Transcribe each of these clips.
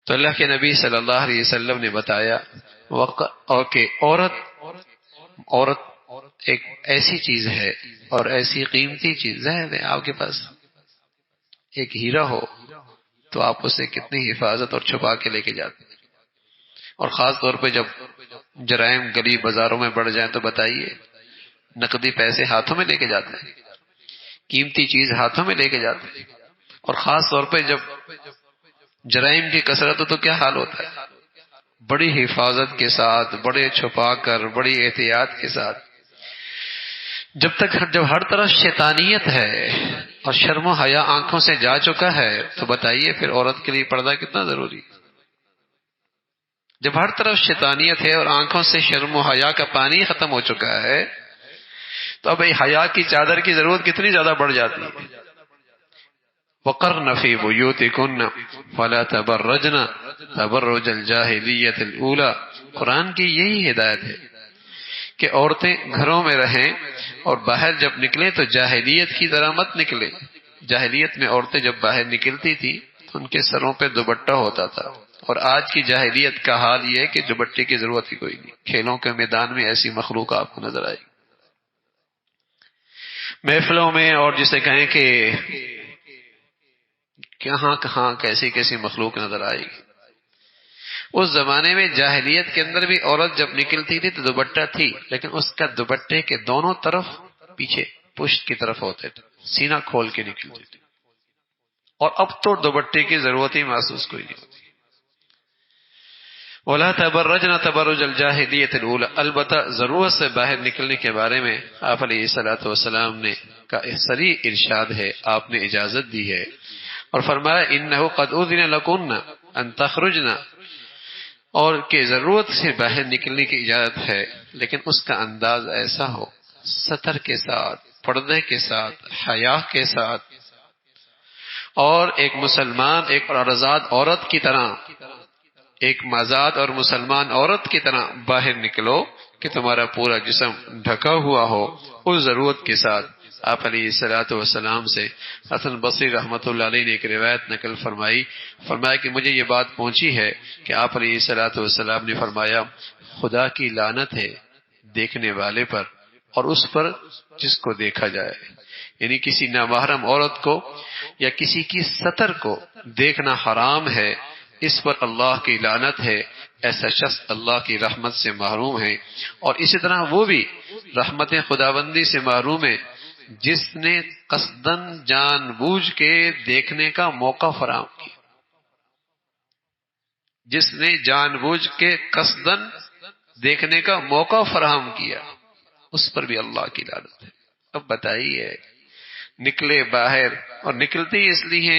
تو اللہ کے نبی صلی اللہ علیہ وسلم نے بتایا کہ عورت ایک ایسی چیز ہے اور ایسی قیمتی چیز ہے، آپ کے پاس ایک ہیرا ہو تو آپ اسے کتنی حفاظت اور چھپا کے لے کے جاتے ہیں، اور خاص طور پہ جب جرائم گلی بازاروں میں بڑھ جائیں تو بتائیے، نقدی پیسے ہاتھوں میں لے کے جاتے ہیں، قیمتی چیز ہاتھوں میں لے کے جاتے ہیں، اور خاص طور پہ جب جرائم کی کثرت ہو تو کیا حال ہوتا ہے، بڑی حفاظت کے ساتھ، بڑے چھپا کر، بڑی احتیاط کے ساتھ۔ جب ہر طرف شیطانیت ہے اور شرم و حیا آنکھوں سے جا چکا ہے تو بتائیے پھر عورت کے لیے پردہ کتنا ضروری ہے۔ جب ہر طرف شیطانیت ہے اور آنکھوں سے شرم و حیا کا پانی ختم ہو چکا ہے تو اب حیا کی چادر کی ضرورت کتنی زیادہ بڑھ جاتی ہے۔ وَقَرْنَ فِي بُيُوتِكُنَّ فَلَا تَبَرَّجْنَ تَبَرُّجَ الْجَاهِلِيَّةِ الْأُولَى، قرآن کی یہی ہدایت ہے کہ عورتیں گھروں میں رہیں اور باہر جب نکلیں تو جاہلیت کی طرح مت نکلیں۔ جاہلیت میں عورتیں جب باہر نکلتی تھی تو ان کے سروں پہ دوپٹہ ہوتا تھا، اور آج کی جاہلیت کا حال یہ ہے کہ دوپٹے کی ضرورت ہی کوئی نہیں۔ کھیلوں کے میدان میں ایسی مخلوق آپ کو نظر آئے گی، محفلوں میں، اور جسے کہیں کہ کہاں کیسی کیسی مخلوق نظر آئے گی۔ اس زمانے میں جاہلیت کے اندر بھی عورت جب نکلتی تھی تو دوپٹہ تھی، لیکن اس کا دوپٹے کے دونوں طرف پیچھے پشت کی طرف ہوتے تھے، سینہ کھول کے نکلتی تھی، اور اب تو دوپٹے کی ضرورت ہی محسوس کوئی نہیں ہوتی۔ وَلَا تَبَرَّجْنَ تَبَرُّجَ الْجَاهِلِيَّةِ الْأُولَى، البتہ ضرورت سے باہر نکلنے کے بارے میں آپ علیہ الصلوۃ والسلام نے کا صریح ارشاد ہے، آپ نے اجازت دی ہے، اور فرمایا اِنَّهُ قَدْ أُذِنَ لَكُنَّ أَن تَخْرُجْنَ، اور کہ ضرورت سے باہر نکلنے کی اجازت ہے، لیکن اس کا انداز ایسا ہو، ستر کے ساتھ، پردے کے ساتھ، حیا کے ساتھ، اور ایک مسلمان، ایک آزاد عورت کی طرح، ایک آزاد اور مسلمان عورت کی طرح باہر نکلو کہ تمہارا پورا جسم ڈھکا ہوا ہو۔ اس ضرورت کے ساتھ آپ علیہ الصلوۃ والسلام سے حسن بصری رحمۃ اللہ علیہ نے ایک روایت نقل فرمایا کہ مجھے یہ بات پہنچی ہے کہ آپ علیہ الصلوۃ والسلام نے فرمایا، خدا کی لعنت ہے دیکھنے والے پر اور اس پر جس کو دیکھا جائے، یعنی کسی نامحرم عورت کو یا کسی کی ستر کو دیکھنا حرام ہے، اس پر اللہ کی لعنت ہے، ایسا شخص اللہ کی رحمت سے محروم ہے، اور اسی طرح وہ بھی رحمت خداوندی سے محروم ہے جس نے قصدن جان بوجھ کے دیکھنے کا موقع فراہم کیا، جس نے جان بوجھ کے قصدن دیکھنے کا موقع فراہم کیا، اس پر بھی اللہ کی لعنت ہے۔ اب بتائیے، نکلے باہر، اور نکلتے ہی اس لیے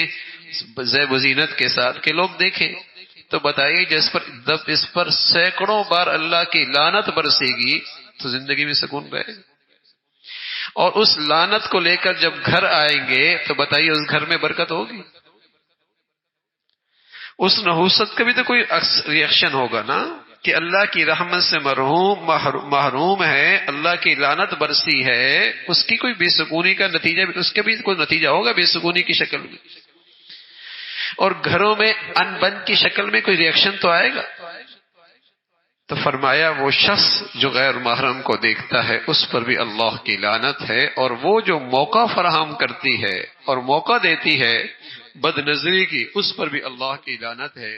زیب و زینت کے ساتھ کہ لوگ دیکھیں، تو بتائیے جب اس پر سینکڑوں بار اللہ کی لعنت برسے گی تو زندگی میں سکون رہے گا، اور اس لعنت کو لے کر جب گھر آئیں گے تو بتائیے اس گھر میں برکت ہوگی؟ اس نحوست کا بھی تو کوئی ریئیکشن ہوگا نا کہ اللہ کی رحمت سے محروم ہے، اللہ کی لعنت برسی ہے، اس کی کوئی بے سکونی کا نتیجہ، اس کا بھی کوئی نتیجہ ہوگا بے سکونی کی شکل میں، اور گھروں میں ان بن کی شکل میں کوئی ریئیکشن تو آئے گا۔ تو فرمایا وہ شخص جو غیر محرم کو دیکھتا ہے اس پر بھی اللہ کی لعنت ہے، اور وہ جو موقع فراہم کرتی ہے اور موقع دیتی ہے بد نظری کی، اس پر بھی اللہ کی لعنت ہے۔